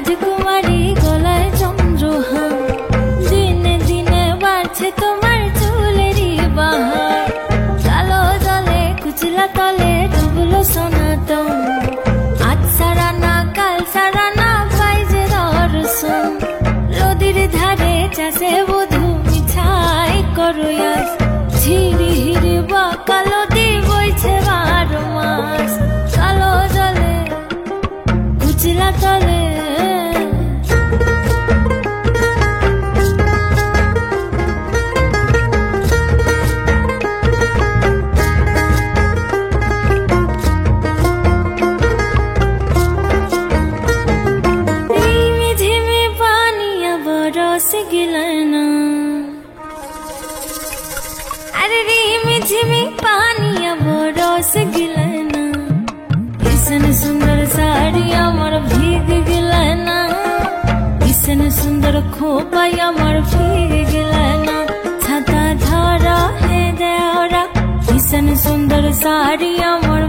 রাজকুমারী গলায় চন্দ্রহার, দিনে দিনে বাড়ছে তোমার চুলেরই বাহার। কালো জলে কুচলা তলে ডুবলো সনাতন, আজ সারা না কাল সারা না পাই যে দর্শন। নদীর ধারে চাষে বধূ মিছাই করয়াস, ঝিরি হিরি বা কালো দি বইছে 12 মাস। কালো জলে কুচলা তলে गिलना, अरे रिमी झिमी पानी अब रस गिलना। किसन सुंदर साड़ी अमर भीग गिलना, किसन सुंदर खोपा अमर भीग गिलना। छाता धरा है देवरा, किसन सुंदर साड़ी अमर